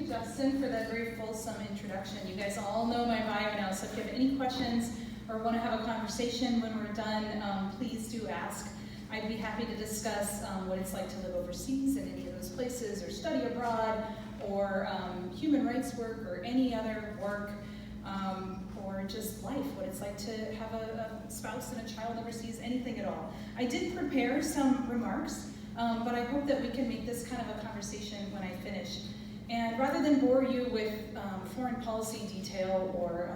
Justin, for that very fulsome introduction. You guys all know my vibe now, so if you have any questions or want to have a conversation when we're done, please do ask. I'd be happy to discuss what it's like to live overseas in any of those places, or study abroad, or human rights work, or any other work, or just life, what it's like to have a spouse and a child overseas, anything at all. I did prepare some remarks, but I hope that we can make this kind of a conversation when I finish. And rather than bore you with foreign policy detail or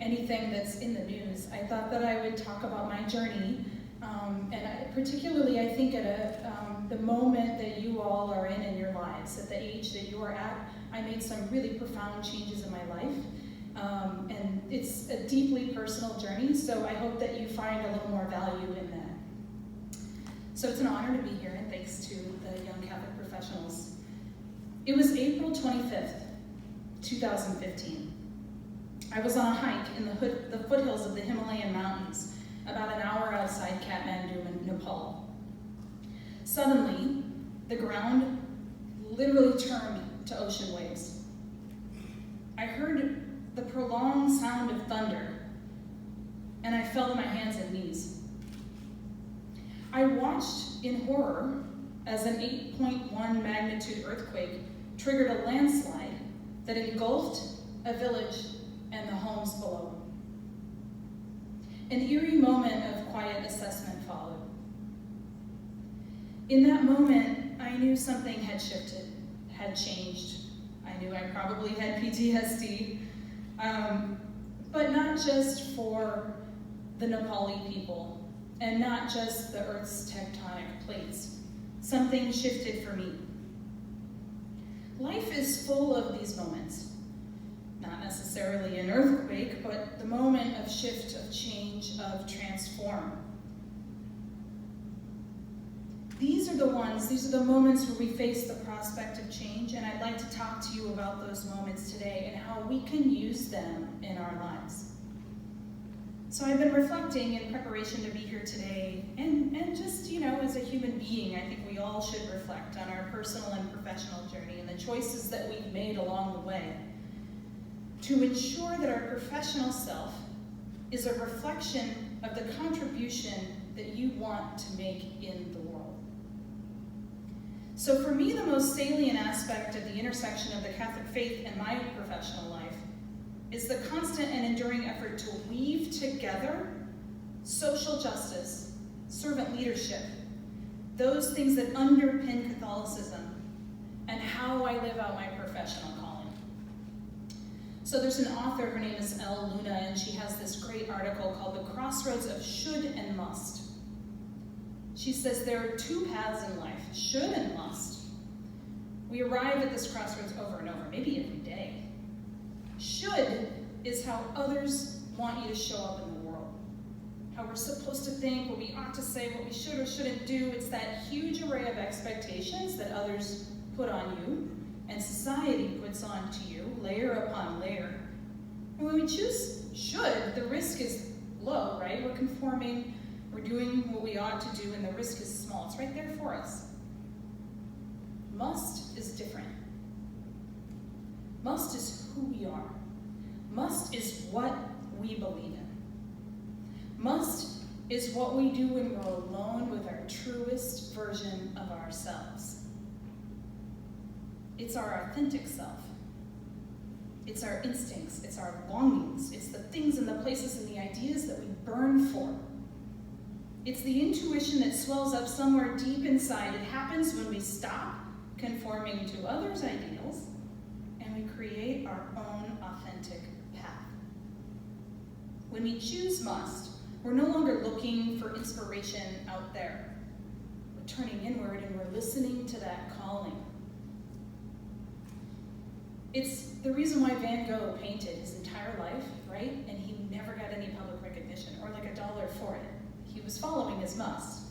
anything that's in the news, I thought that I would talk about my journey, and particularly I think at the moment that you all are in your lives, at the age that you are at. I made some really profound changes in my life, and it's a deeply personal journey, so I hope that you find a little more value in that. So it's an honor to be here, and thanks to the Young Catholic Professionals. It was April 25th, 2015. I was on a hike in the foothills of the Himalayan mountains, about an hour outside Kathmandu in Nepal. Suddenly, the ground literally turned to ocean waves. I heard the prolonged sound of thunder, and I fell to my hands and knees. I watched in horror as an 8.1 magnitude earthquake triggered a landslide that engulfed a village and the homes below. An eerie moment of quiet assessment followed. In that moment, I knew something had shifted, had changed. I knew I probably had PTSD, but not just for the Nepali people, and not just the Earth's tectonic plates. Something shifted for me. Life is full of these moments. Not necessarily an earthquake, but the moment of shift, of change, of transform. These are the moments where we face the prospect of change, and I'd like to talk to you about those moments today and how we can use them in our lives. So I've been reflecting in preparation to be here today, and just, as a human being, I think we all should reflect on our personal and professional journey and the choices that we've made along the way to ensure that our professional self is a reflection of the contribution that you want to make in the world. So for me, the most salient aspect of the intersection of the Catholic faith and my professional life is the constant and enduring effort to weave together social justice, servant leadership, those things that underpin Catholicism, and how I live out my professional calling. So there's an author, her name is Elle Luna, and she has this great article called The Crossroads of Should and Must. She says there are two paths in life, should and must. We arrive at this crossroads over and over, maybe every day. Should is how others want you to show up in the world. How we're supposed to think, what we ought to say, what we should or shouldn't do. It's that huge array of expectations that others put on you and society puts on to you, layer upon layer. And when we choose should, the risk is low, right? We're conforming, we're doing what we ought to do, and the risk is small. It's right there for us. Must is different. Must is who we are. Must is what we believe in. Must is what we do when we're alone with our truest version of ourselves. It's our authentic self. It's our instincts, it's our longings, it's the things and the places and the ideas that we burn for. It's the intuition that swells up somewhere deep inside. It happens when we stop conforming to others' ideals and we create our own authentic path. When we choose must, we're no longer looking for inspiration out there. We're turning inward and we're listening to that calling. It's the reason why Van Gogh painted his entire life, right? And he never got any public recognition or like $1 for it. He was following his must.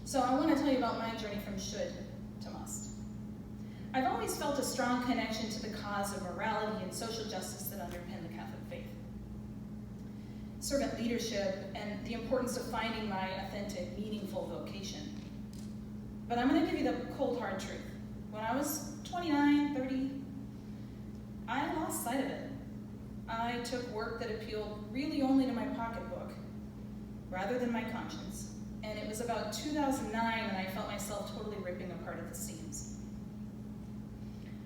So I want to tell you about my journey from should to must. I've always felt a strong connection to the cause of morality and social justice that underpin the Catholic faith. Servant leadership and the importance of finding my authentic, meaningful vocation. But I'm going to give you the cold, hard truth. when I was 29, 30, I lost sight of it. I took work that appealed really only to my pocketbook rather than my conscience. And it was about 2009 when I felt myself totally ripping apart at the seams.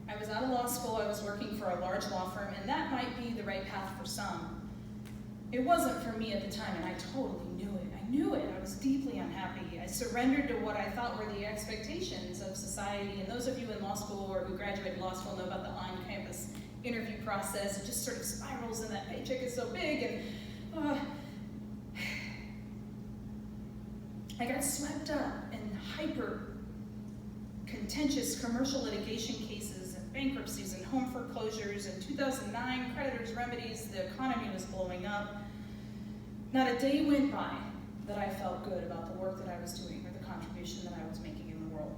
I was out of law school, I was working for a large law firm, and that might be the right path for some. It wasn't for me at the time, and I totally knew it. I knew it. I was deeply unhappy. I surrendered to what I thought were the expectations of society, and those of you in law school or who graduated law school know about the on-campus interview process. It just sort of spirals, and that paycheck is so big, and I got swept up in hyper-contentious commercial litigation cases and bankruptcies and home foreclosures. In 2009, creditors' remedies, the economy was blowing up. Not a day went by that I felt good about the work that I was doing or the contribution that I was making in the world.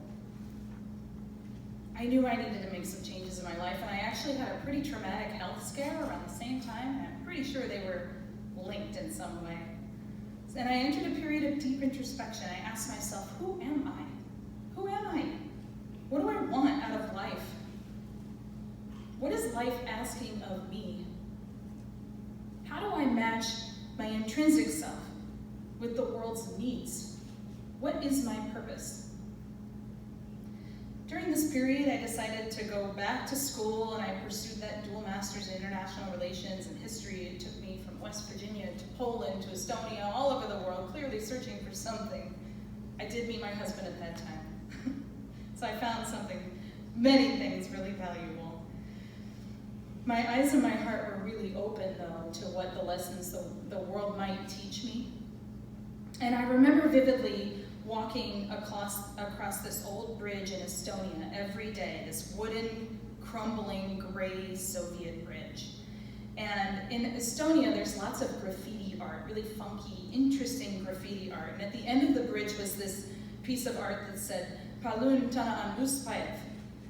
I knew I needed to make some changes in my life, and I actually had a pretty traumatic health scare around the same time, and I'm pretty sure they were linked in some way. And I entered a period of deep introspection. I asked myself, who am I? Who am I? What do I want out of life? What is life asking of me? How do I match my intrinsic self with the world's needs? What is my purpose? During this period, I decided to go back to school, and I pursued that dual master's in international relations and history. It took me from West Virginia to Poland to Estonia, all over the world, clearly searching for something. I did meet my husband at that time. So I found something, many things really valuable. My eyes and my heart were really open, though, to what the lessons the world might teach me. And I remember vividly walking across this old bridge in Estonia every day, this wooden, crumbling, gray Soviet bridge. And in Estonia, there's lots of graffiti art, really funky, interesting graffiti art. And at the end of the bridge was this piece of art that said, Palun Tana an Uspayev,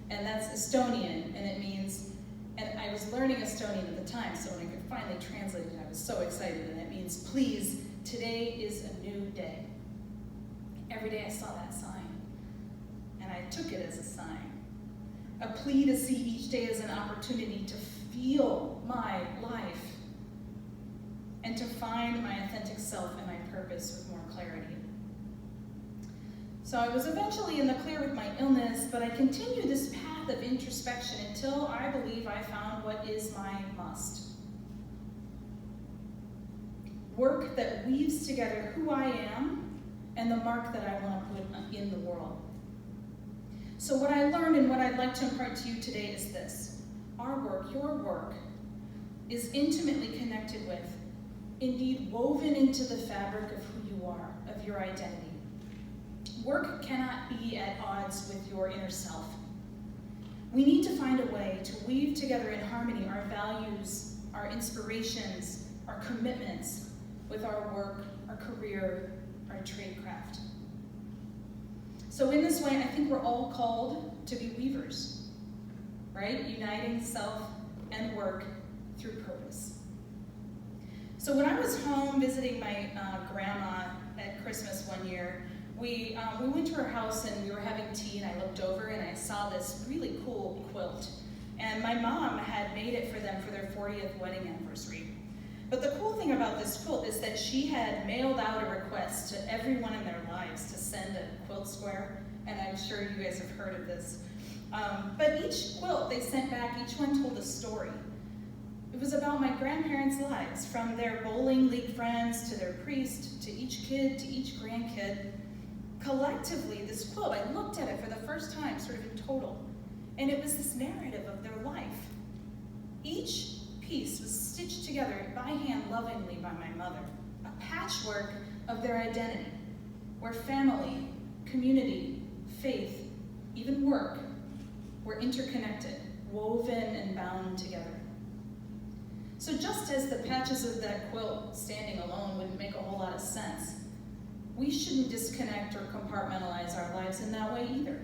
and that's Estonian, and it means, and I was learning Estonian at the time, so when I could finally translate it, I was so excited, and it means, please, today is a new day. Every day I saw that sign, and I took it as a sign. A plea to see each day as an opportunity to feel my life and to find my authentic self and my purpose with more clarity. So I was eventually in the clear with my illness, but I continued this path of introspection until I believe I found what is my must. Work that weaves together who I am and the mark that I want to put in the world. So what I learned and what I'd like to impart to you today is this. Our work, your work, is intimately connected with, indeed woven into the fabric of who you are, of your identity. Work cannot be at odds with your inner self. We need to find a way to weave together in harmony our values, our inspirations, our commitments with our work, our career, our trade craft. So in this way, I think we're all called to be weavers, right? Uniting self and work through purpose. So when I was home visiting my grandma at Christmas one year, we went to her house and we were having tea, and I looked over and I saw this really cool quilt. And my mom had made it for them for their 40th wedding anniversary. But the cool thing about this quilt is that she had mailed out a request to everyone in their lives to send a quilt square, and I'm sure you guys have heard of this. But each quilt they sent back, each one told a story. It was about my grandparents' lives, from their bowling league friends to their priest, to each kid, to each grandkid. Collectively, this quilt, I looked at it for the first time, sort of in total, and it was this narrative of their life. Each piece was stitched together by hand lovingly by my mother, a patchwork of their identity, where family, community, faith, even work were interconnected, woven and bound together. So just as the patches of that quilt standing alone wouldn't make a whole lot of sense, we shouldn't disconnect or compartmentalize our lives in that way either.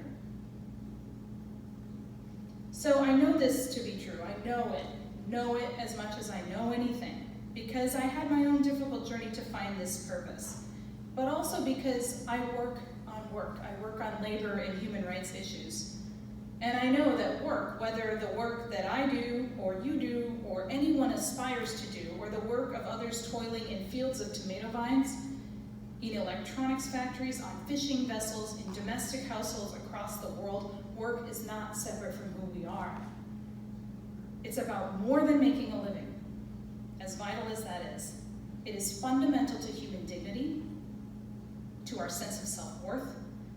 So I know this to be true. I know it as much as I know anything, because I had my own difficult journey to find this purpose, but also because I work on work. I work on labor and human rights issues. And I know that work, whether the work that I do, or you do, or anyone aspires to do, or the work of others toiling in fields of tomato vines, in electronics factories, on fishing vessels, in domestic households across the world, work is not separate from who we are. It's about more than making a living, as vital as that is. It is fundamental to human dignity, to our sense of self-worth,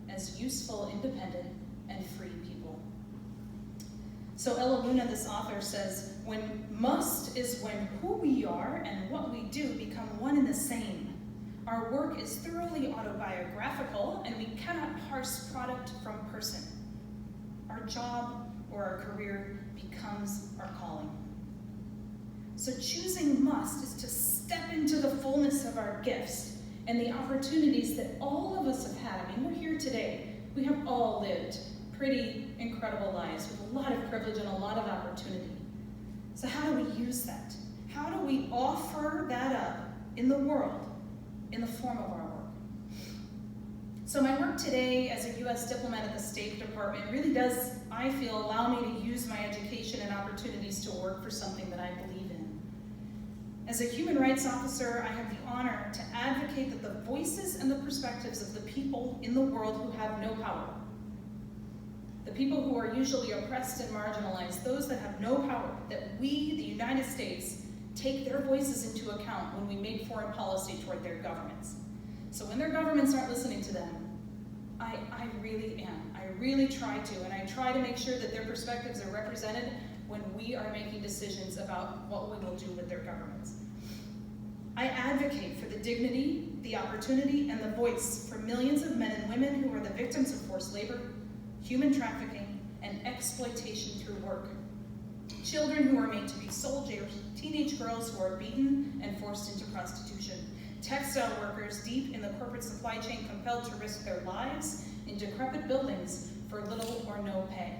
as useful, independent, and free people. So Ella Luna, this author, says, when must is when who we are and what we do become one and the same. Our work is thoroughly autobiographical, and we cannot parse product from person. Our job or our career becomes our calling. So choosing must is to step into the fullness of our gifts and the opportunities that all of us have had. I mean, we're here today. We have all lived pretty incredible lives with a lot of privilege and a lot of opportunity. So how do we use that? How do we offer that up in the world in the form of our work? So my work today as a U.S. diplomat at the State Department really does, I feel, allow me to use my education and opportunities to work for something that I believe in. As a human rights officer, I have the honor to advocate that the voices and the perspectives of the people in the world who have no power, the people who are usually oppressed and marginalized, those that have no power, that we, the United States, take their voices into account when we make foreign policy toward their governments. So when their governments aren't listening to them, I really am. I really try to, and I try to make sure that their perspectives are represented when we are making decisions about what we will do with their governments. I advocate for the dignity, the opportunity, and the voice for millions of men and women who are the victims of forced labor, human trafficking, and exploitation through work. Children who are made to be soldiers, teenage girls who are beaten and forced into prostitution, textile workers deep in the corporate supply chain compelled to risk their lives in decrepit buildings for little or no pay.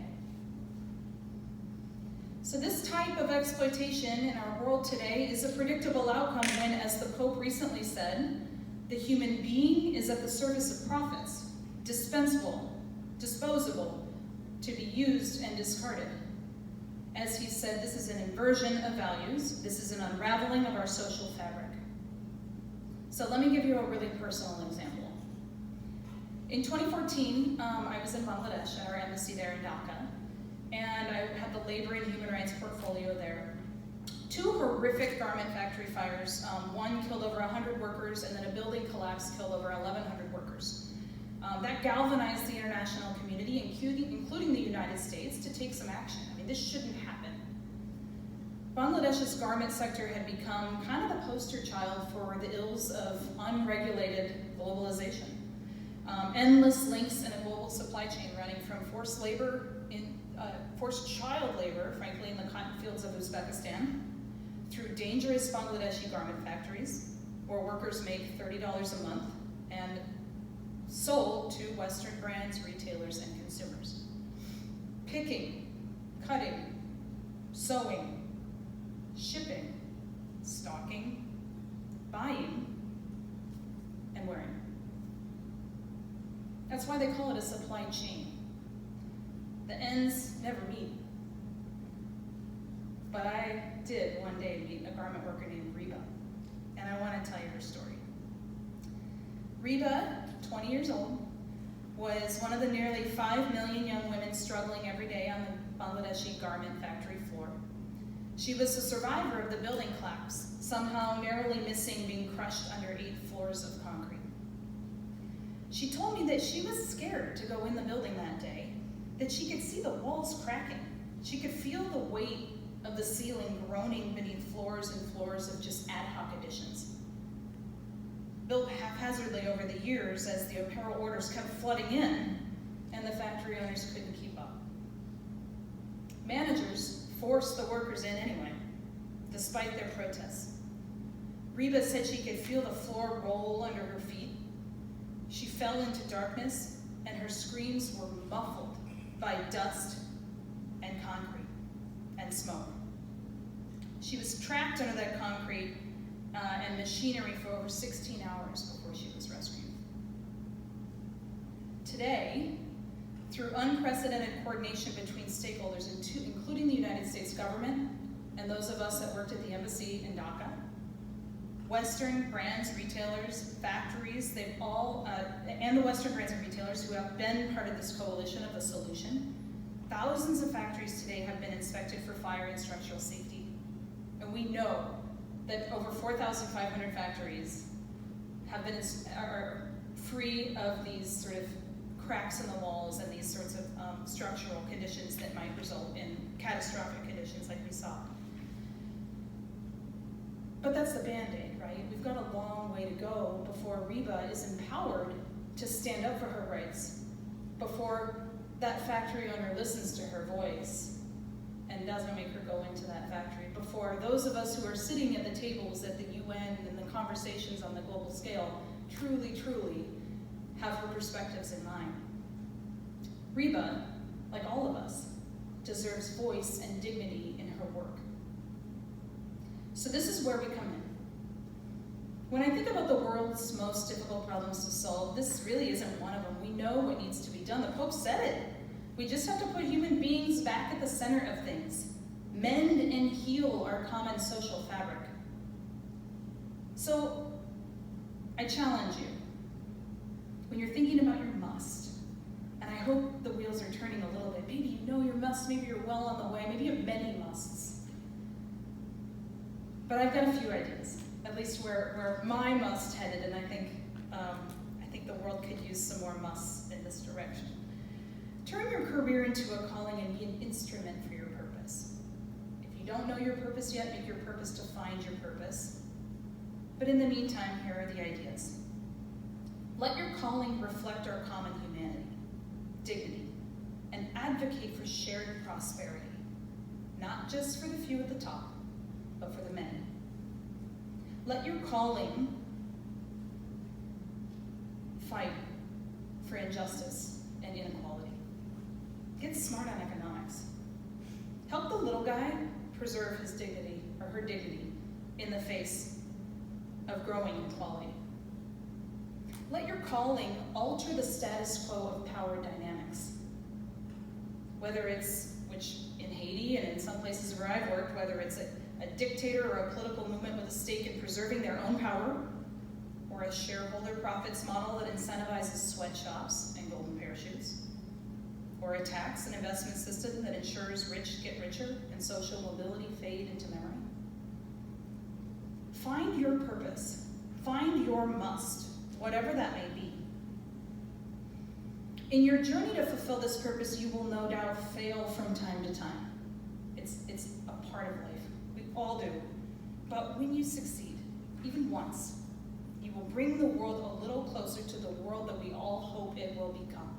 So this type of exploitation in our world today is a predictable outcome when, as the Pope recently said, the human being is at the service of profits, dispensable, disposable, to be used and discarded. As he said, this is an inversion of values. This is an unraveling of our social fabric. So let me give you a really personal example. In 2014, I was in Bangladesh at our embassy there in Dhaka, and I had the labor and human rights portfolio there. Two horrific garment factory fires, one killed over 100 workers, and then a building collapse killed over 1,100 workers. That galvanized the international community, including the United States, to take some action. I mean, this shouldn't happen. Bangladesh's garment sector had become kind of the poster child for the ills of unregulated globalization. Endless links in a global supply chain running from forced child labor, frankly, in the cotton fields of Uzbekistan, through dangerous Bangladeshi garment factories, where workers make $30 a month and sold to Western brands, retailers, and consumers. Picking, cutting, sewing, shipping, stocking, buying, and wearing. That's why they call it a supply chain. The ends never meet. But I did one day meet a garment worker named Reba, and I want to tell you her story. Reba, 20 years old, was one of the nearly 5 million young women struggling every day on the Bangladeshi garment factory floor. She was a survivor of the building collapse, somehow narrowly missing being crushed under 8 floors of concrete. She told me that she was scared to go in the building that day, that she could see the walls cracking. She could feel the weight of the ceiling groaning beneath floors and floors of just ad hoc additions. Built haphazardly over the years as the apparel orders kept flooding in and the factory owners couldn't keep up. Managers forced the workers in anyway, despite their protests. Reba said she could feel the floor roll under her feet. She fell into darkness and her screams were muffled by dust and concrete and smoke. She was trapped under that concrete and machinery for over 16 hours before she was rescued. Today, through unprecedented coordination between stakeholders, including the United States government and those of us that worked at the embassy in Dhaka, Western brands, retailers, factories, they've all, and the Western brands and retailers who have been part of this coalition of the solution. Thousands of factories today have been inspected for fire and structural safety. And we know that over 4,500 factories are free of these sort of cracks in the walls and these sorts of structural conditions that might result in catastrophic conditions like we saw. But that's the Band-Aid, right? We've got a long way to go before Reba is empowered to stand up for her rights, before that factory owner listens to her voice and doesn't make her go into that factory, before those of us who are sitting at the tables at the UN and the conversations on the global scale truly, truly have her perspectives in mind. Reba, like all of us, deserves voice and dignity in her work. So this is where we come in. When I think about the world's most difficult problems to solve, this really isn't one of them. We know what needs to be done. The Pope said it. We just have to put human beings back at the center of things. Mend and heal our common social fabric. So I challenge you, when you're thinking about your must, and I hope the wheels are turning a little bit, maybe you know your must, maybe you're well on the way, maybe you have many musts. But I've got a few ideas, at least where my must headed, and I think the world could use some more musts in this direction. Turn your career into a calling and be an instrument for your purpose. If you don't know your purpose yet, make your purpose to find your purpose. But in the meantime, here are the ideas. Let your calling reflect our common humanity, dignity, and advocate for shared prosperity, not just for the few at the top, but for the many. Let your calling fight for injustice and inequality. Get smart on economics. Help the little guy preserve his dignity, or her dignity, in the face of growing inequality. Let your calling alter the status quo of power dynamics. Whether it's, which in Haiti and in some places where I've worked, whether it's a dictator or a political movement with a stake in preserving their own power, or a shareholder profits model that incentivizes sweatshops and golden parachutes, or a tax and investment system that ensures rich get richer and social mobility fade into memory. Find your purpose, find your must, whatever that may be. In your journey to fulfill this purpose, you will no doubt fail from time to time. It's a part of life. We all do. But when you succeed, even once, you will bring the world a little closer to the world that we all hope it will become.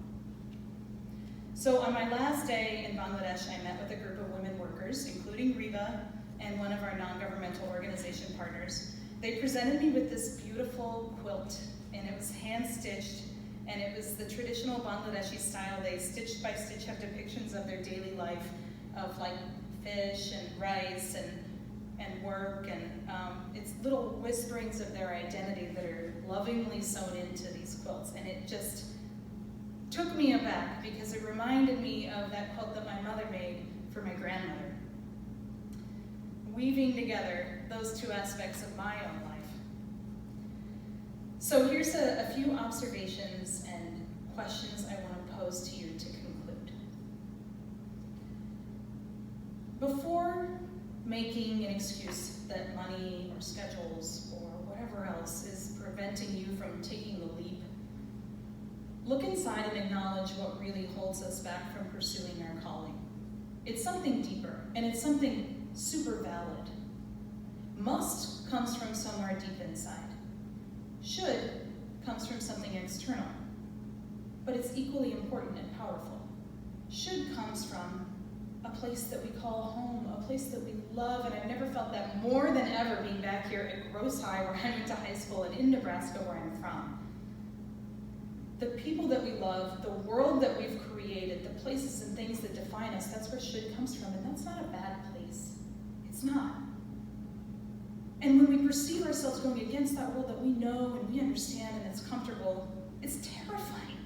So on my last day in Bangladesh, I met with a group of women workers, including Reba and one of our non-governmental organization partners. They presented me with this beautiful quilt, and it was hand-stitched, and it was the traditional Bangladeshi style. They stitch by stitch have depictions of their daily life of like fish and rice and work, and it's little whisperings of their identity that are lovingly sewn into these quilts. And it just took me aback because it reminded me of that quilt that my mother made for my grandmother, weaving together those two aspects of my own life. So here's a few observations and questions I want to pose to you to conclude. Before making an excuse that money or schedules or whatever else is preventing you from taking the leap, look inside and acknowledge what really holds us back from pursuing our calling. It's something deeper, and it's something super valid. Must comes from somewhere deep inside. Should comes from something external, but it's equally important and powerful. Should comes from a place that we call home, a place that we love, and I've never felt that more than ever being back here at Gross High, where I went to high school, and in Nebraska, where I'm from. The people that we love, the world that we've created, the places and things that define us, that's where should comes from, and that's not a bad place. It's not. And when we perceive ourselves going against that world that we know and we understand and it's comfortable, it's terrifying.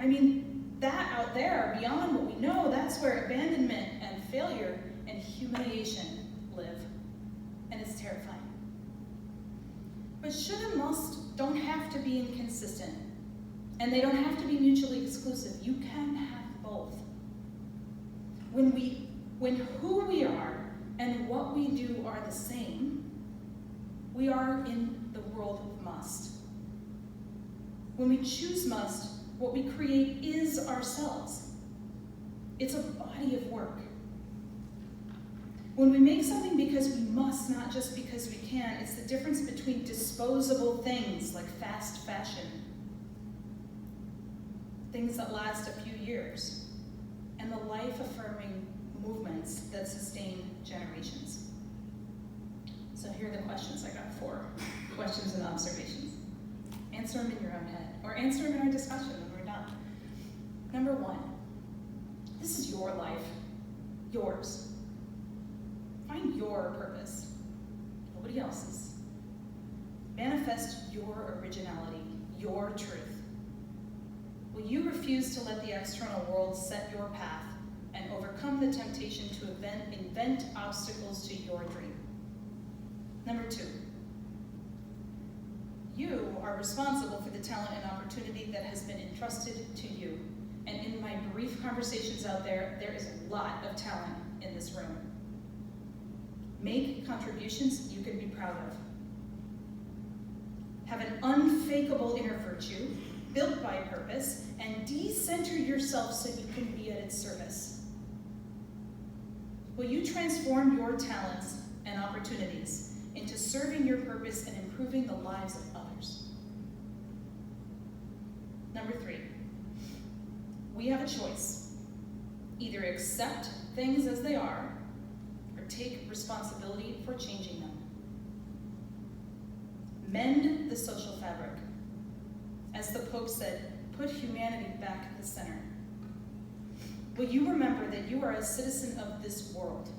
I mean, that out there, beyond what we know, that's where abandonment and failure and humiliation live. And it's terrifying. But should and must don't have to be inconsistent. And they don't have to be mutually exclusive. You can have both. When who we are and what we do are the same, we are in the world of must. When we choose must, what we create is ourselves. It's a body of work. When we make something because we must, not just because we can, it's the difference between disposable things like fast fashion, things that last a few years, and the life-affirming movements that sustain generations. So here are the questions. I got 4 questions and observations. Answer them in your own head, or answer them in our discussion when we're done. Number 1, this is your life, yours. Find your purpose, nobody else's. Manifest your originality, your truth. Will you refuse to let the external world set your path and overcome the temptation to invent obstacles to your dream? Number 2, you are responsible for the talent and opportunity that has been entrusted to you. And in my brief conversations out there, there is a lot of talent in this room. Make contributions you can be proud of. Have an unfakeable inner virtue, built by purpose, and decenter yourself so you can be at its service. Will you transform your talents and opportunities into serving your purpose and improving the lives of others? Number 3, we have a choice. Either accept things as they are, or take responsibility for changing them. Mend the social fabric. As the Pope said, put humanity back at the center. Will you remember that you are a citizen of this world,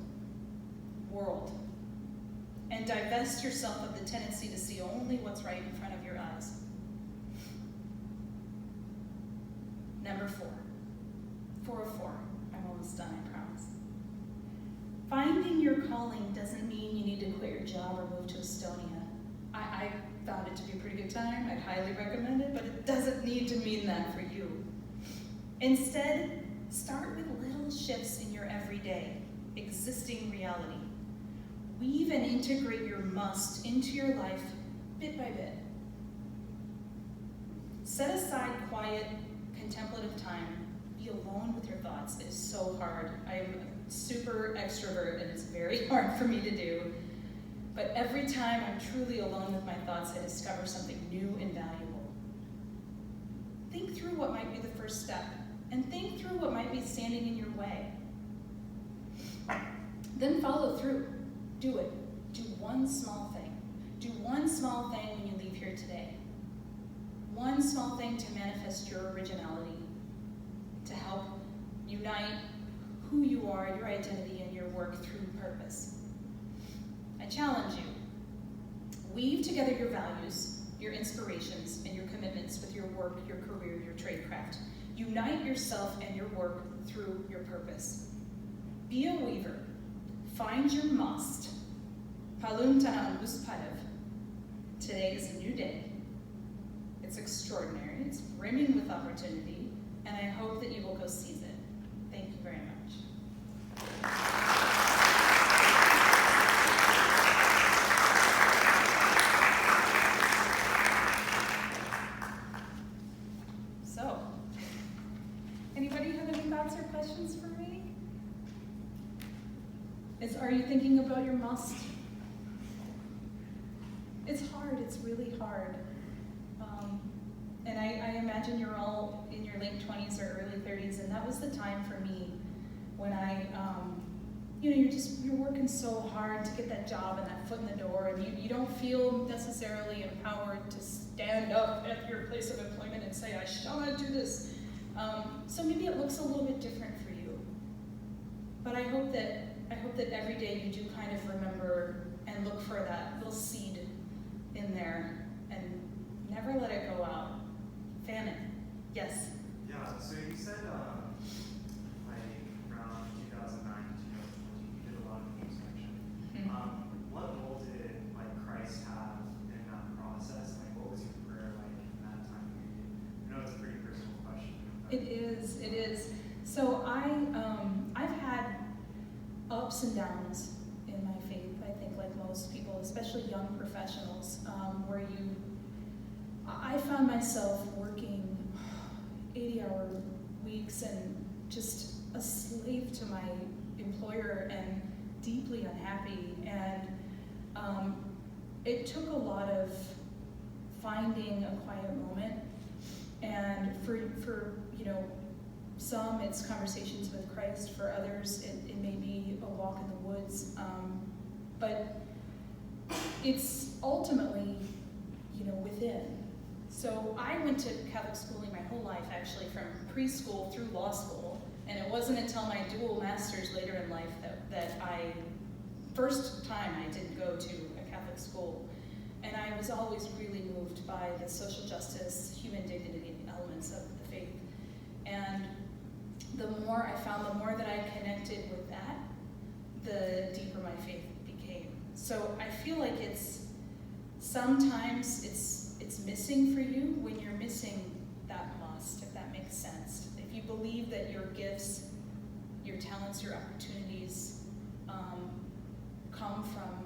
and divest yourself of the tendency to see only what's right in front of your eyes? Number 4, 4 of 4, I'm almost done, I promise. Finding your calling doesn't mean you need to quit your job or move to Estonia. I found it to be a pretty good time. I'd highly recommend it, but it doesn't need to mean that for you. Instead, start with little shifts in your everyday, existing reality. Weave and integrate your must into your life bit by bit. Set aside quiet, contemplative time. Be alone with your thoughts. It is so hard. I am a super extrovert, and it's very hard for me to do. But every time I'm truly alone with my thoughts, I discover something new and valuable. Think through what might be the first step, and think through what might be standing in your way. Then follow through. Do it. Do one small thing. Do one small thing when you leave here today. One small thing to manifest your originality, to help unite who you are, your identity, and your work through purpose. I challenge you. Weave together your values, your inspirations, and your commitments with your work, your career, your tradecraft. Unite yourself and your work through your purpose. Be a weaver. Find your must. Palum Tanam Uspadev. Today is a new day. It's extraordinary. It's brimming with opportunity, and I hope that you will go seize it. Thank you very much. So, anybody have any thoughts or questions for me? Are you thinking about your must? It's hard, it's really hard. And I imagine you're all in your late 20s or early 30s, and that was the time for me when you're working so hard to get that job and that foot in the door, and you don't feel necessarily empowered to stand up at your place of employment and say, I shall not do this. So maybe it looks a little bit different for you. But I hope that every day you do kind of remember and look for that little seed in there and never let it go out. Fan it. Yes. Yeah, so you said like around 2009 to 2014, you did a lot of introspection. What role did like Christ have in that process? Like, what was your prayer like in that time period? I know it's a pretty personal question. It is. So I've had ups and downs in my faith, I think, like most people, especially young professionals, where I found myself working 80-hour weeks and just a slave to my employer and deeply unhappy. And it took a lot of finding a quiet moment. And for some, it's conversations with Christ. For others, it may be a walk in the woods. But it's ultimately, within. So I went to Catholic schooling my whole life, actually, from preschool through law school. And it wasn't until my dual masters later in life that first time I didn't go to a Catholic school. And I was always really moved by the social justice, human dignity elements of the faith. And the more I found, the more that I connected with that, the deeper my faith became. So I feel like sometimes it's missing for you when you're missing that must, if that makes sense. If you believe that your gifts, your talents, your opportunities come from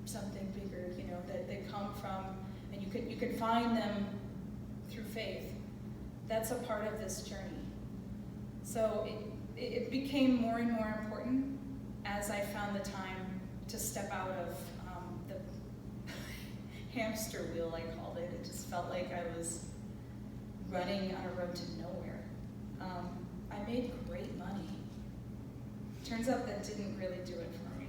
something bigger, that they come from, and you can find them through faith. That's a part of this journey. So it became more and more important as I found the time to step out of the hamster wheel, I called it. It just felt like I was running on a road to nowhere. I made great money. Turns out that didn't really do it for me.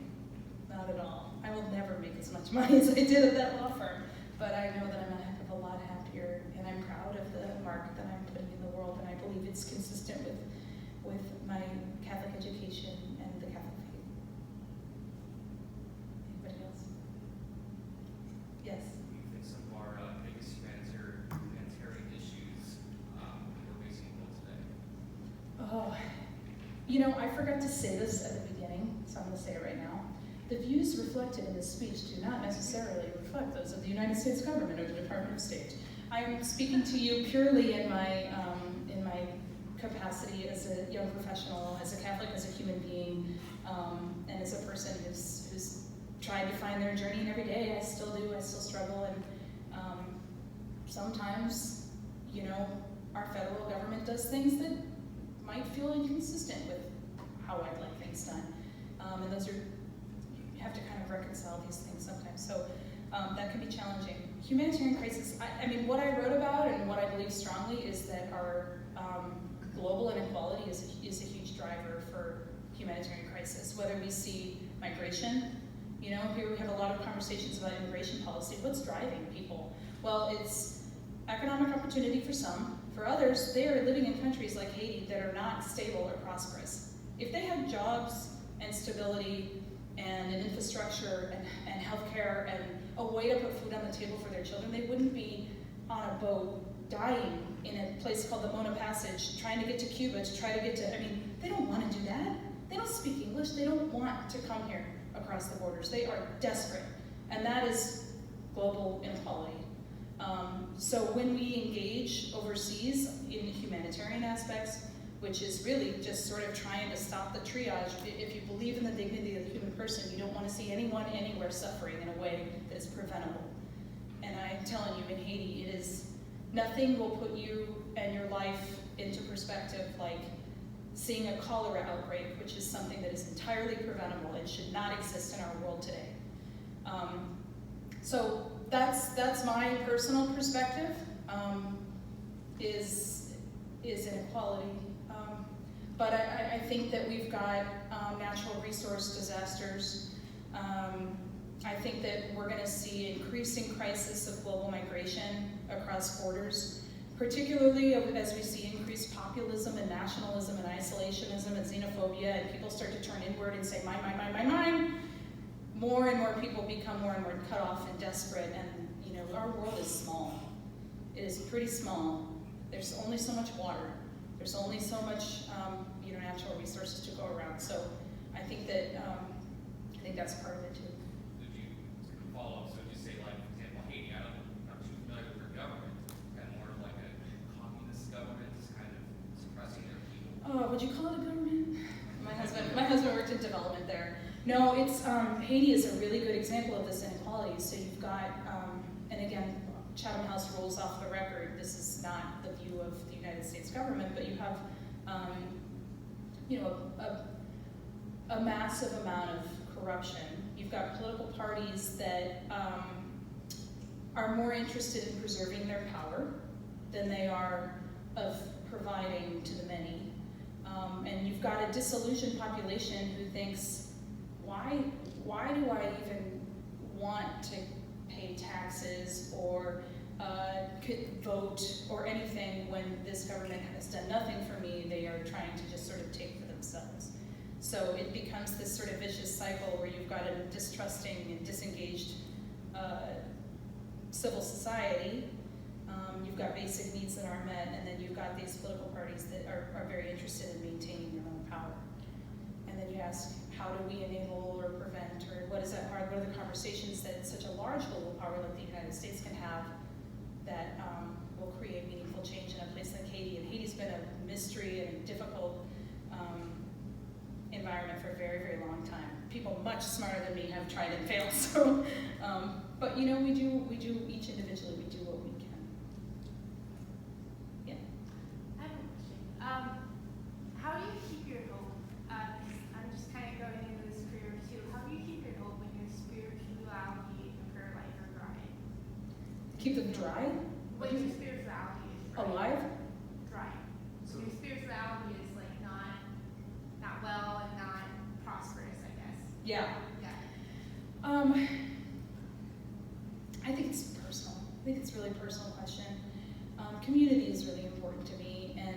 Not at all. I will never make as much money as I did at that law firm, but I know that I'm a heck of a lot happier, and I'm proud of the mark that I'm putting in the world, and I believe it's consistent with my Catholic education and the Catholic faith. Anybody else? Yes? You think some of our biggest humanitarian issues we're facing in the world today? Oh, I forgot to say this at the beginning, so I'm going to say it right now. The views reflected in this speech do not necessarily reflect those of the United States government or the Department of State. I'm speaking to you purely in my capacity as a young professional, as a Catholic, as a human being, and as a person who's tried to find their journey, and every day I still do, I still struggle, and sometimes, our federal government does things that might feel inconsistent with how I'd like things done. And those are, you have to kind of reconcile these things sometimes. So that can be challenging. Humanitarian crisis, I mean, what I wrote about and what I believe strongly is that our global inequality is a huge driver for humanitarian crisis. Whether we see migration, here we have a lot of conversations about immigration policy. What's driving people? Well, it's economic opportunity for some. For others, they are living in countries like Haiti that are not stable or prosperous. If they had jobs and stability and an infrastructure and healthcare and a way to put food on the table for their children, they wouldn't be on a boat dying in a place called the Mona Passage, trying to get to Cuba, to try to get to, they don't want to do that. They don't speak English. They don't want to come here across the borders. They are desperate. And that is global inequality. So when we engage overseas in humanitarian aspects, which is really just sort of trying to stop the triage. If you believe in the dignity of the human person, you don't want to see anyone anywhere suffering in a way that is preventable. And I'm telling you, in Haiti, nothing will put you and your life into perspective like seeing a cholera outbreak, which is something that is entirely preventable and should not exist in our world today. So that's my personal perspective, is inequality. But I think that we've got natural resource disasters. I think that we're going to see increasing crisis of global migration across borders, particularly as we see increased populism and nationalism and isolationism and xenophobia, and people start to turn inward and say, mine, mine, mine, mine, mine. More and more people become more and more cut off and desperate, and our world is small. It is pretty small. There's only so much water. There's only so much natural resources to go around. So I think that's part of it too. Would you follow up? So would you say, like, for example, Haiti? I'm not too familiar with their government. Kind of more of like a communist government, just kind of suppressing their people. Oh, would you call it a government? My husband worked in development there. No, it's Haiti is a really good example of this inequality. So you've got, and again, Chatham House rules off the record. This is not the view of the United States government, but you have, a massive amount of corruption. You've got political parties that are more interested in preserving their power than they are of providing to the many. And you've got a disillusioned population who thinks, why do I even want to pay taxes or vote or anything when this government has done nothing for me? They are trying to just sort of take for themselves. So it becomes this sort of vicious cycle where you've got a distrusting and disengaged civil society. You've got basic needs that aren't met, and then you've got these political parties that are very interested in maintaining their own power. And then you ask, how do we enable or prevent, or what is that hard? What are the conversations that such a large global power like the United States can have that will create meaningful change in a place like Haiti? And Haiti's been a mystery and a difficult environment for a very, very long time. People much smarter than me have tried and failed. So, but we do each individually, we do what we can. Yeah. I have a question. How do you keep your hope? I'm just kind of going into this career too. How do you keep your hope when your spirituality and prayer life are dry? Keep them dry? When your spirituality is dry. Alive? Dry. So your spirituality is like not well and not prosperous, I guess. Yeah. Yeah. I think it's personal. I think it's a really personal question. Community is really important to me, and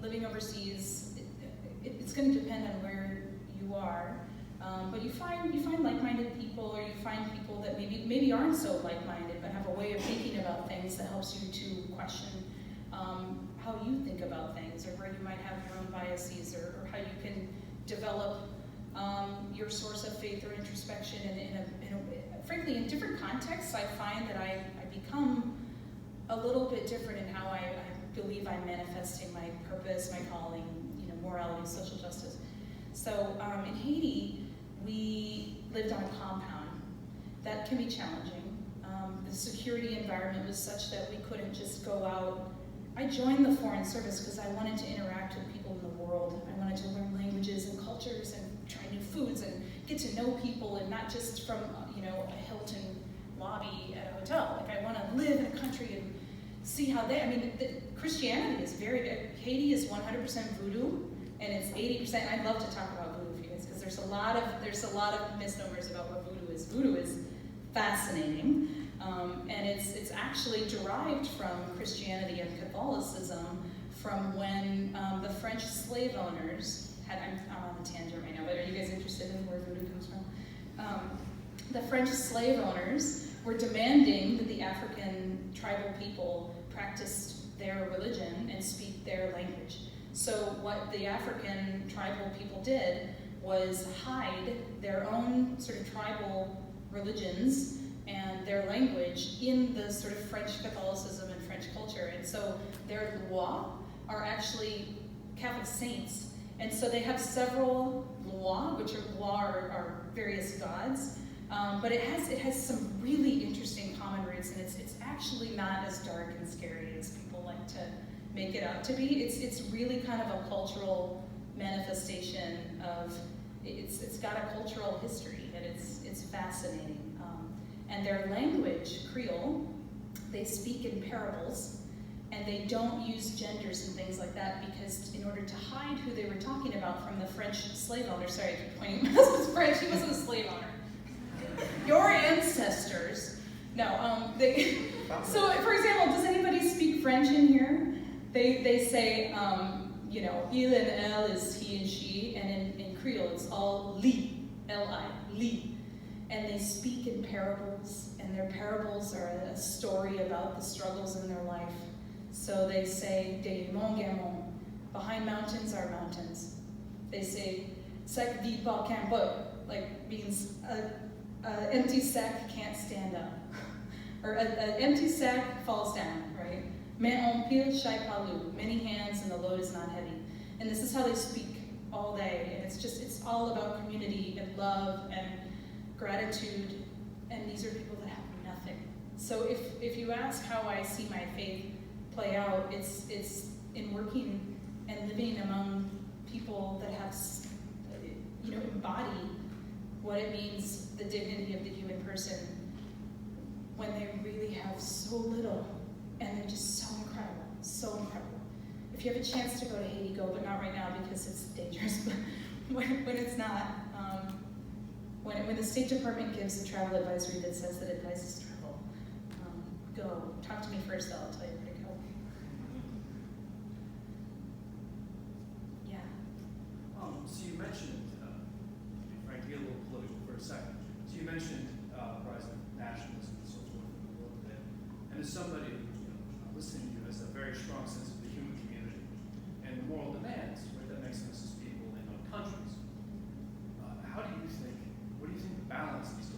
living overseas, it's going to depend on where you are. But you find like-minded people, or you find people that maybe aren't so like-minded, but have a way of thinking about things that helps you to question how you think about things, or where you might have your own biases, or how you can develop your source of faith or introspection frankly, in different contexts. I find that I become a little bit different in how I believe I'm manifesting my purpose, my calling, morality, social justice. So in Haiti, we lived on a compound. That can be challenging. The security environment was such that we couldn't just go out. I joined the Foreign Service because I wanted to interact with people in the world. I wanted to learn languages and cultures and try new foods and get to know people, and not just from a Hilton lobby at a hotel. Like, I want to live in a country and see how Christianity is Haiti is 100% voodoo, and it's 80%. I'd love to talk about voodoo for you guys, because there's a lot of misnomers about what voodoo is. Voodoo is fascinating, and it's actually derived from Christianity and Catholicism from when the French slave owners had. I'm on a tangent right now, but are you guys interested in where voodoo comes from? The French slave owners were demanding that the African tribal people practiced their religion and speak their language. So what the African tribal people did was hide their own sort of tribal religions and their language in the sort of French Catholicism and French culture. And so their lois are actually Catholic saints. And so they have several lois, which are various gods. But it has some really interesting common roots, and it's actually not as dark and scary as people like to make it out to be. It's really kind of a cultural manifestation of, it's got a cultural history, and it's fascinating. And their language, Creole, they speak in parables, and they don't use genders and things like that, because in order to hide who they were talking about from the French slave owner, sorry, I keep pointing, my husband's French, he wasn't a slave owner. Your ancestors, no, so for example, does anybody speak French in here? They say, il and elle is he and she, and in Creole it's all li, L-I, li. And they speak in parables, and their parables are a story about the struggles in their life. So they say, des monts gamons, behind mountains are mountains. They say, sac vide pas qu'un pot, like means an empty sack can't stand up. Or an empty sack falls down, right? Mais on pile chai palu, many hands and the load is not heavy. And this is how they speak all day. And it's all about community and love and gratitude. And these are people that have nothing. So if you ask how I see my faith play out, it's in working and living among people that have, embody what it means, the dignity of the human person, when they really have so little, and they're just so incredible, so incredible. If you have a chance to go to Haiti, go, but not right now because it's dangerous, but when it's not, when the State Department gives a travel advisory that says that it advises travel, go. Talk to me first, though, I'll tell you where to go. Yeah. So you mentioned, if I can get a little political for a second, so you mentioned rise of nationalism and so forth in the world today. And as somebody listening to you has a very strong sense of the human community and the moral demands, right, that makes us as people in other countries. What do you think the balance needs to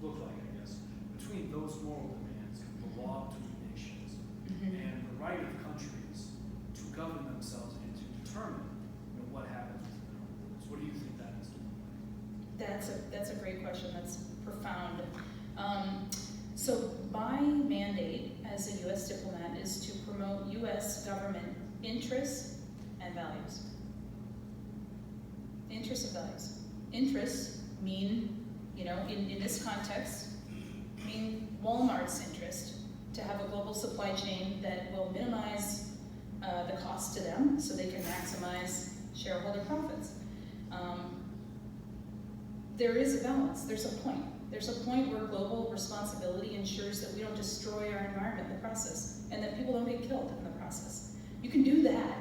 look like, I guess, between those moral demands that belong to the nations and the right of countries to govern themselves and to determine what happens within their own borders? What do you think that is to look like? That's a great question. That's profound. So my mandate as a U.S. diplomat is to promote U.S. government interests and values. Interests and values. Interests mean, in this context, mean Walmart's interest to have a global supply chain that will minimize the cost to them so they can maximize shareholder profits. There is a balance, there's a point. There's a point where global responsibility ensures that we don't destroy our environment in the process and that people don't get killed in the process. You can do that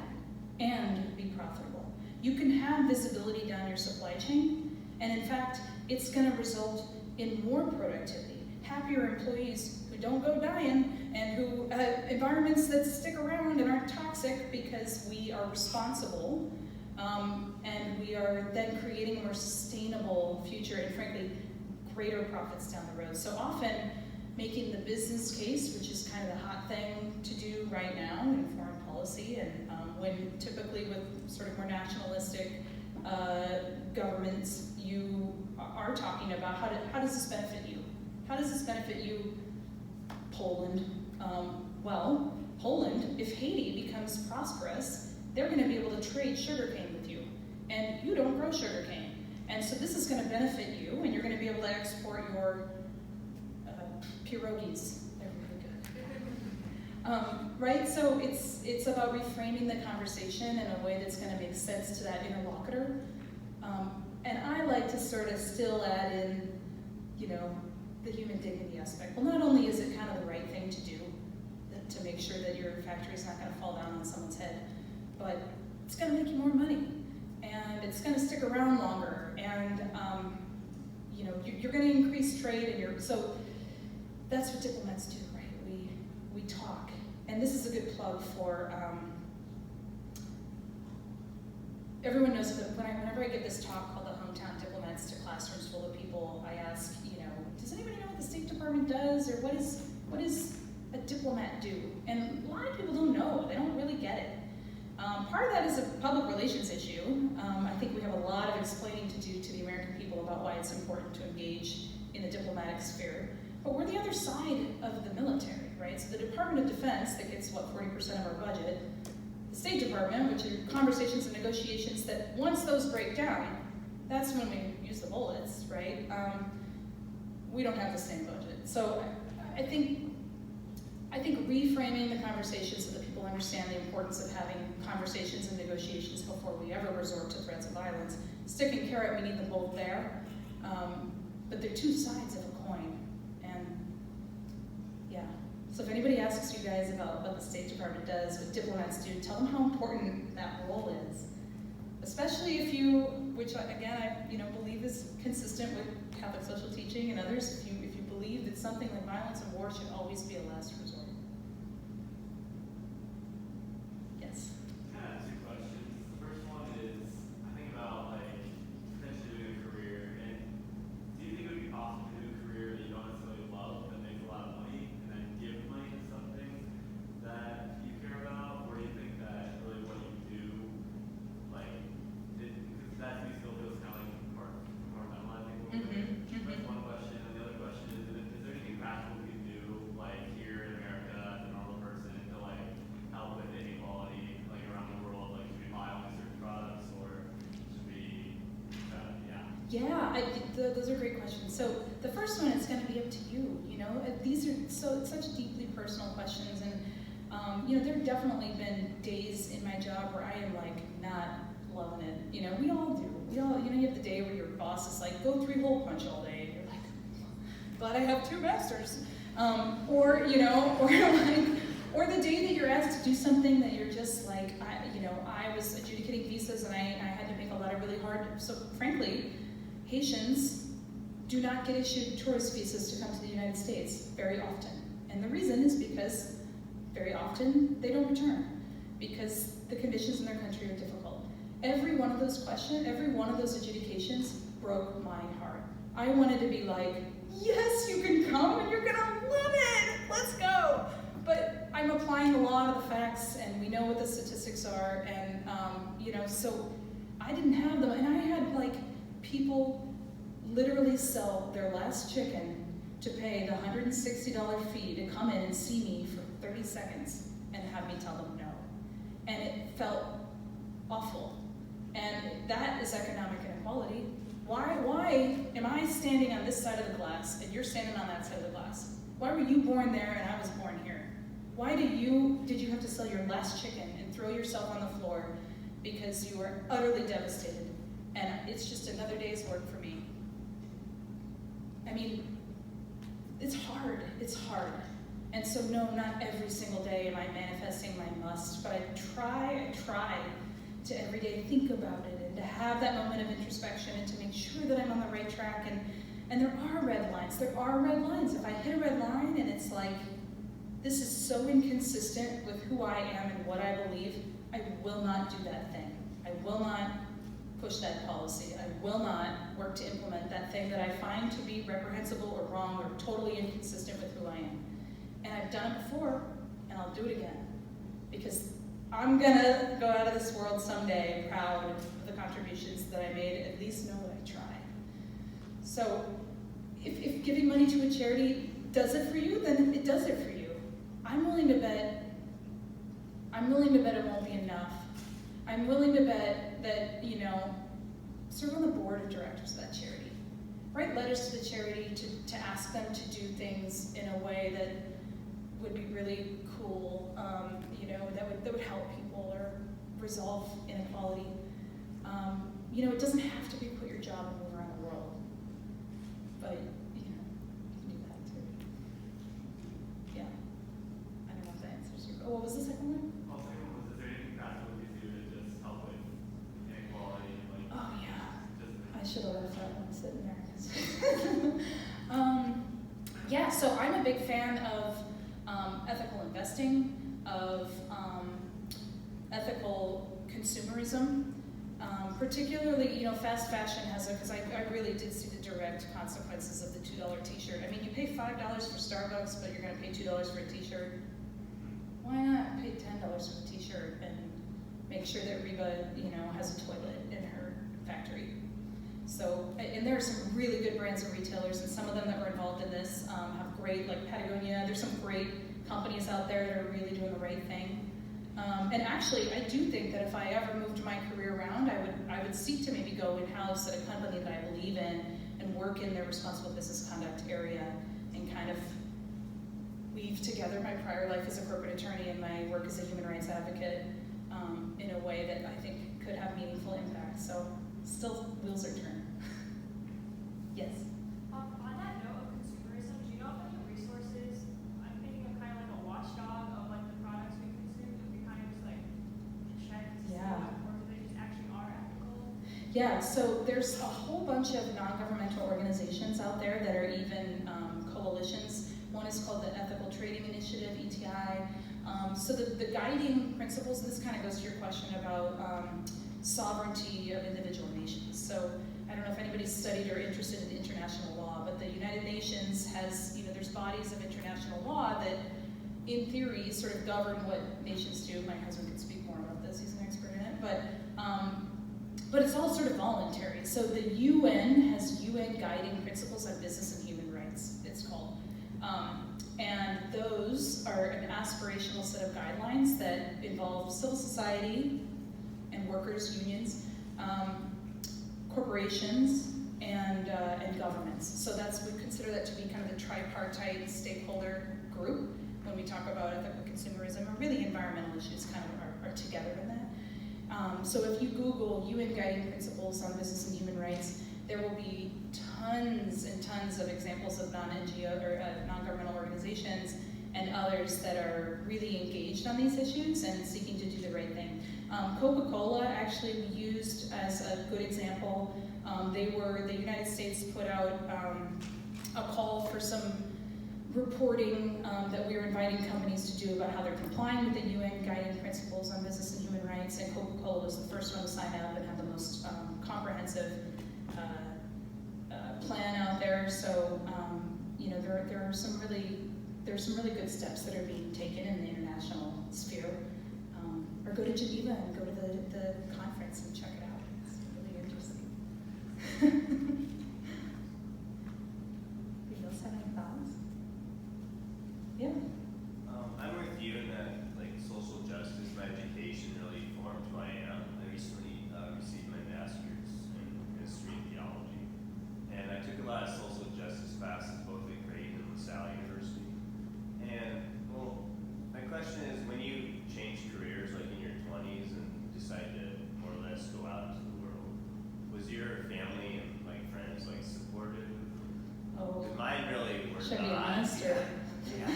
and be profitable. You can have visibility down your supply chain, and in fact, it's gonna result in more productivity, happier employees who don't go dying and who, environments that stick around and aren't toxic because we are responsible, and we are then creating a more sustainable future and frankly, greater profits down the road. So often, making the business case, which is kind of the hot thing to do right now in foreign policy, and when typically with sort of more nationalistic governments, you are talking about how does this benefit you? How does this benefit you, Poland? Well, Poland, if Haiti becomes prosperous, they're going to be able to trade sugarcane with you, and you don't grow sugarcane. And so this is going to benefit you, and you're going to be able to export your pierogies. They're really good. Right? So it's about reframing the conversation in a way that's going to make sense to that interlocutor. And I like to sort of still add in, the human dignity aspect. Well, not only is it kind of the right thing to do, to make sure that your factory is not going to fall down on someone's head, but it's going to make you more money. And it's going to stick around longer, and you're going to increase trade, and so that's what diplomats do, right? We talk, and this is a good plug for everyone knows that whenever I give this talk called the Hometown Diplomats to classrooms full of people, I ask, does anybody know what the State Department does, or what does a diplomat do? And a lot of people don't know; they don't really get it. Part of that is a public relations issue. I think we have a lot of explaining to do to the American people about why it's important to engage in the diplomatic sphere. But we're the other side of the military, right? So the Department of Defense, that gets, 40% of our budget, the State Department, which are conversations and negotiations that once those break down, that's when we use the bullets, right? We don't have the same budget. So I think reframing the conversation so that people understand the importance of having conversations and negotiations before we ever resort to threats of violence. Stick and carrot, we need them both there. But they're two sides of a coin. And yeah, so if anybody asks you guys about what the State Department does, what diplomats do, tell them how important that role is. Especially if you, which again I believe is consistent with Catholic social teaching and others, if you believe that something like violence and war should always be a last resort. Those are great questions. So the first one is going to be up to you. You know, these are such deeply personal questions, and you know, there have definitely been days in my job where I am like not loving it. You know, we all do. You know, you have the day where your boss is like, go 3-hole punch all day, and you're like, glad I have 2 masters. Or you know, or the day that you're asked to do something that you're just like, I was adjudicating visas, and I had to make a lot of really hard. So frankly, Haitians do not get issued tourist visas to come to the United States very often. And the reason is because very often they don't return because the conditions in their country are difficult. Every one of those questions, every one of those adjudications broke my heart. I wanted to be like, yes, you can come and you're gonna love it, let's go. But I'm applying a lot of the facts, and we know what the statistics are, and so I didn't have them, and I had like people literally sell their last chicken to pay the $160 fee to come in and see me for 30 seconds and have me tell them no. And it felt awful. And that is economic inequality. Why am I standing on this side of the glass and you're standing on that side of the glass? Why were you born there and I was born here? Why did you have to sell your last chicken and throw yourself on the floor because you were utterly devastated? And it's just another day's work for me. I mean, it's hard. And so no, not every single day am I manifesting my must, but I try to every day think about it and to have that moment of introspection and to make sure that I'm on the right track. And there are red lines. If I hit a red line and it's like, this is so inconsistent with who I am and what I believe, I will not do that thing. I will not push that policy. I will not work to implement that thing that I find to be reprehensible or wrong or totally inconsistent with who I am. And I've done it before, and I'll do it again. Because I'm gonna go out of this world someday proud of the contributions that I made, at least know that I tried. So if giving money to a charity does it for you, then it does it for you. I'm willing to bet it won't be enough. I'm willing to bet that, serve on the board of directors of that charity. Write letters to the charity to ask them to do things in a way that would be really cool, that would help people or resolve inequality. It doesn't have to be quit your job and move around the world, but you can do that too. Yeah, I don't know if that answers your. Oh, what was the second one? Well, the second one was, is there anything practical you do to just help with inequality? Oh yeah, I just should have left that one sitting there. Yeah, so I'm a big fan of ethical investing, of ethical consumerism. Particularly, fast fashion has because I really did see the direct consequences of the $2 t-shirt. I mean, you pay $5 for Starbucks, but you're gonna pay $2 for a t-shirt. Why not pay $10 for a t-shirt and make sure that Reba, has a toilet in her factory? So, and there are some really good brands and retailers, and some of them that were involved in this have great, like Patagonia, there's some great companies out there that are really doing the right thing. And actually, I do think that if I ever moved my career around, I would seek to maybe go in-house at a company that I believe in and work in their responsible business conduct area and kind of weave together my prior life as a corporate attorney and my work as a human rights advocate in a way that I think could have meaningful impact. So still wheels are turning. Yes? On that note of consumerism, do you know of any resources? I'm thinking of kind of like a watchdog of like the products we consume that we kind of just like check to see or they just actually are ethical? Yeah, so there's a whole bunch of non-governmental organizations out there that are even coalitions. One is called the Ethical Trading Initiative, ETI. So the guiding principles, and this kind of goes to your question about sovereignty of individual nations. So I don't know if anybody's studied or interested in international law, but the United Nations has, there's bodies of international law that in theory sort of govern what nations do. My husband could speak more about this, he's an expert in it, but it's all sort of voluntary. So the UN has UN guiding principles on business and human rights, it's called. And those are an aspirational set of guidelines that involve civil society and workers, unions, corporations, and governments. So we consider that to be kind of the tripartite stakeholder group when we talk about ethical consumerism, or really environmental issues kind of are together in that. So if you Google UN Guiding Principles on Business and Human Rights, there will be tons and tons of examples of non-NGO or non-governmental organizations and others that are really engaged on these issues and seeking to do the right thing. Coca-Cola actually we used as a good example. The United States put out a call for some reporting that we were inviting companies to do about how they're complying with the UN Guiding Principles on Business and Human Rights, and Coca-Cola was the first one to sign up and have the most comprehensive plan out there. So there are some really good steps that are being taken in the international sphere. Or go to Geneva and go to the conference and check it out. It's really interesting. Anybody else have any thoughts? Yeah. I'm with you in that, like, social justice, my education really formed who I am. I recently received my master's in history and theology, and I took a lot of social justice classes both at Creighton and LaSalle University. And well, my question is, when you change careers, like in your 20s, and decide to more or less go out into the world, was your family and like friends like supportive? Oh. Because mine really were Should I be not. honest or? Yeah.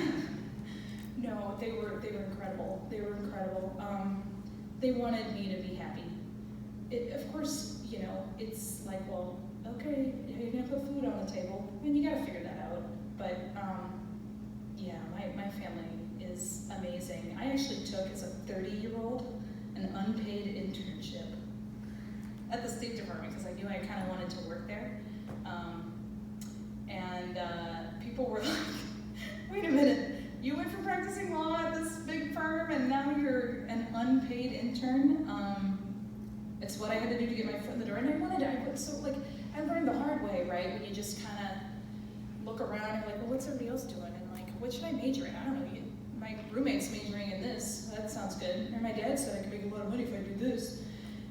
No, they were incredible. They were incredible. They wanted me to be happy. Of course, it's like, well, okay, you're gonna put food on the table, and you gotta figure that out. But yeah, my family is amazing. I actually took, as a 30-year-old, an unpaid internship at the State Department because I knew I kind of wanted to work there. And people were like, wait a minute, you went from practicing law at this big firm and now you're an unpaid intern? It's what I had to do to get my foot in the door. And I learned the hard way, right? When you just kind of look around and like, well, what's everybody else doing? And like, what should I major in? I don't know. My roommate's majoring in this. That sounds good. Or my dad said I could make a lot of money if I do this.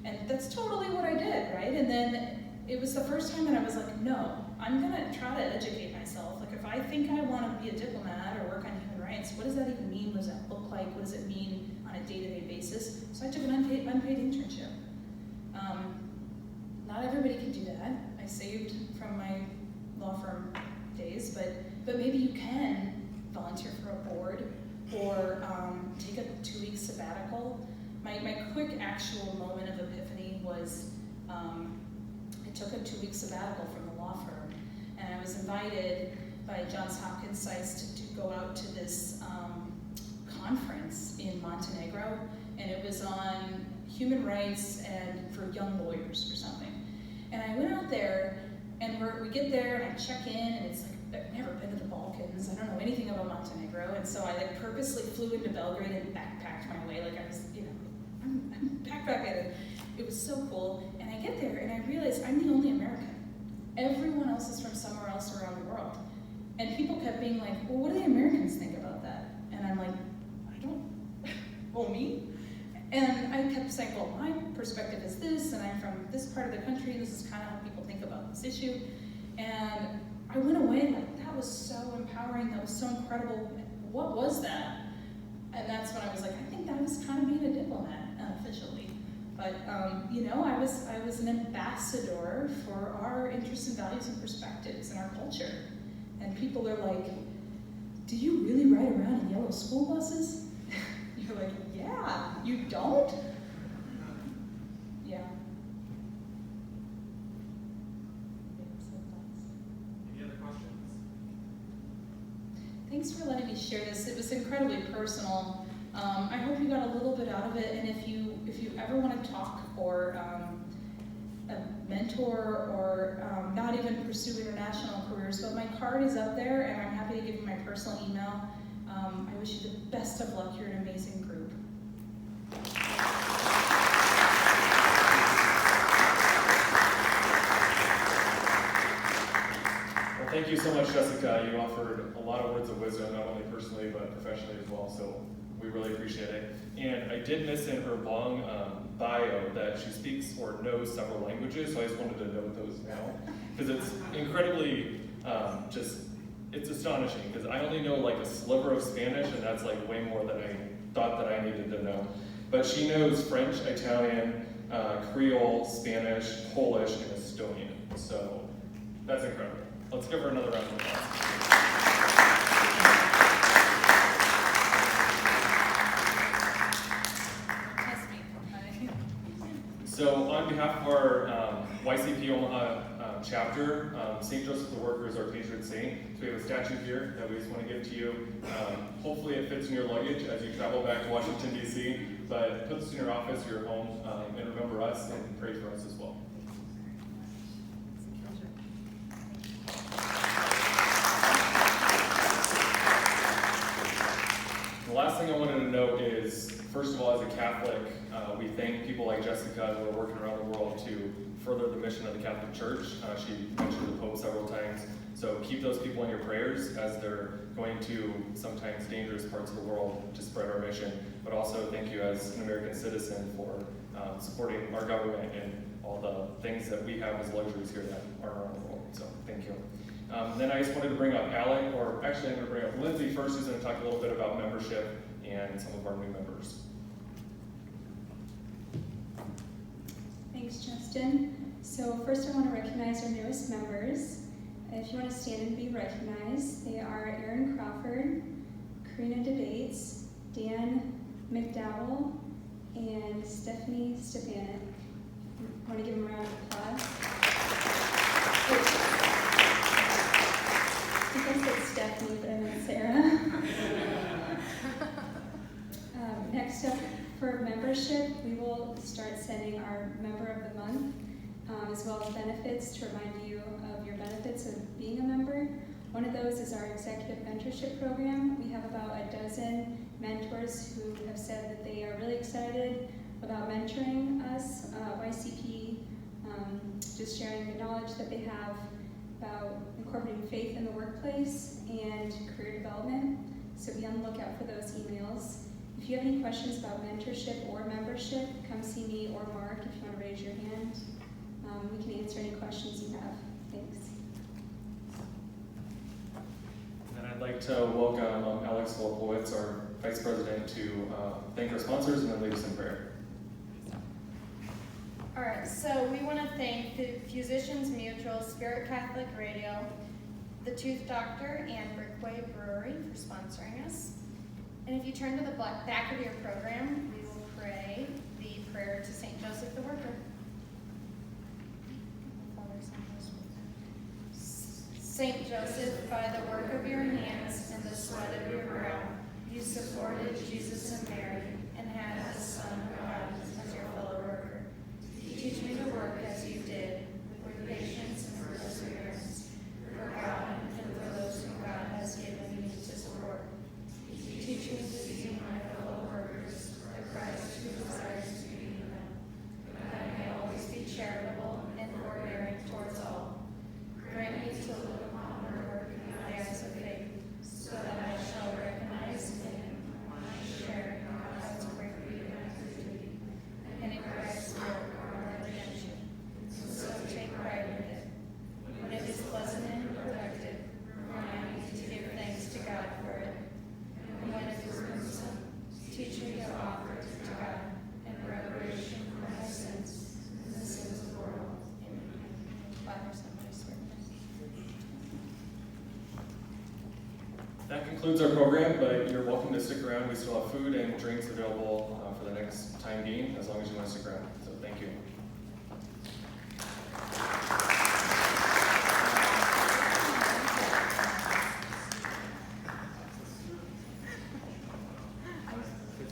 And that's totally what I did, right? And then it was the first time that I was like, no, I'm gonna try to educate myself. Like if I think I wanna be a diplomat or work on human rights, what does that even mean? What does that look like? What does it mean on a day-to-day basis? So I took an unpaid internship. Not everybody can do that. I saved from my law firm days, but maybe you can volunteer for a board or take a 2-week sabbatical. My quick actual moment of epiphany was I took a 2-week sabbatical from the law firm, and I was invited by Johns Hopkins sites to go out to this conference in Montenegro, and it was on human rights and for young lawyers or something. And I went out there, and we get there, and I check in, and it's like, I've never been to the Balkans, I don't know anything about Montenegro, and so I like purposely flew into Belgrade and backpacked my way, like I was, I'm backpacking. It was so cool, and I get there, and I realize I'm the only American. Everyone else is from somewhere else around the world. And people kept being like, well, what do the Americans think about that? And I'm like, I don't, well, me? And I kept saying, well, my perspective is this, and I'm from this part of the country, and this is kind of how people think about this issue. And I went away like, that was so empowering, that was so incredible. What was that? And that's when I was like, I think that was kind of being a diplomat, unofficially. But, I was an ambassador for our interests and values and perspectives and our culture. And people are like, do you really ride around in yellow school buses? You're like, yeah, you don't? Yeah. Any other questions? Thanks for letting me share this. It was incredibly personal. I hope you got a little bit out of it, and if you ever want to talk or a mentor or not even pursue international careers, but my card is up there, and I'm happy to give you my personal email. I wish you the best of luck. You're an amazing group. Well, thank you so much, Jessica. You offered a lot of words of wisdom, not only personally, but professionally as well, so we really appreciate it. And I did miss in her long bio that she speaks or knows several languages, so I just wanted to note those now. Because it's incredibly, it's astonishing, because I only know like a sliver of Spanish, and that's like way more than I thought that I needed to know. But she knows French, Italian, Creole, Spanish, Polish, and Estonian. So that's incredible. Let's give her another round of applause. So on behalf of our YCP Omaha chapter, St. Joseph the Worker is our patron saint. So we have a statue here that we just want to give to you. Hopefully it fits in your luggage as you travel back to Washington, D.C., but put this in your office or your home, and remember us and pray for us as well. The last thing I wanted to note is, first of all, as a Catholic, we thank people like Jessica who are working around the world to further the mission of the Catholic Church. She mentioned the Pope several times. So keep those people in your prayers as they're going to sometimes dangerous parts of the world to spread our mission. But also thank you as an American citizen for supporting our government and all the things that we have as luxuries here that are around the world. So thank you. Then I just wanted to bring up Alec, or actually I'm going to bring up Lindsay first, who's going to talk a little bit about membership and some of our new members. Thanks, Justin. So first I want to recognize our newest members. If you want to stand and be recognized, they are Aaron Crawford, Karina Debates, Dan McDowell, and Stephanie Stepanek. I want to give them a round of applause. I think I said Stephanie, but I meant Sarah. Next up, for membership, we will start sending our member of the month, as well as benefits to remind you of your benefits of being a member. One of those is our executive mentorship program. We have about a dozen mentors who have said that they are really excited about mentoring us, YCP, just sharing the knowledge that they have about incorporating faith in the workplace and career development. So be on the lookout for those emails. If you have any questions about mentorship or membership, come see me or Mark if you want to raise your hand. We can answer any questions you have. Thanks. And I'd like to welcome Alex Wolkowitz, our Vice President, to thank our sponsors and then lead us in prayer. All right, so we want to thank the Physicians Mutual, Spirit Catholic Radio, the Tooth Doctor, and Brickway Brewery for sponsoring us. And if you turn to the back of your program, we will pray the prayer to St. Joseph the Worker. Saint Joseph, by the work of your hands and the sweat of your brow, you supported Jesus and Mary and had the Son of God as your fellow worker. Teach me to work as you did, with patience and perseverance, for God and for those whom God has given me to support. Teach me to see my fellow workers, the Christ who desires to be in them, that I may always be charitable and forbearing towards all. Grant me to look upon their work in the eyes of faith, so that I shall recognize in him my share in God's great freedom and duty, and in Christ's work of our redemption, and so take pride in it. When it is pleasant and productive, remind me to give thanks to God for it. And when it is winsome, teach me to offer it to God in reparation for my sins and the sins of the world. Amen. Father, Son, Holy Spirit. That concludes our program, but you're welcome to stick around. We still have food and drinks available for the next time being, as long as you want to stick around. So thank you.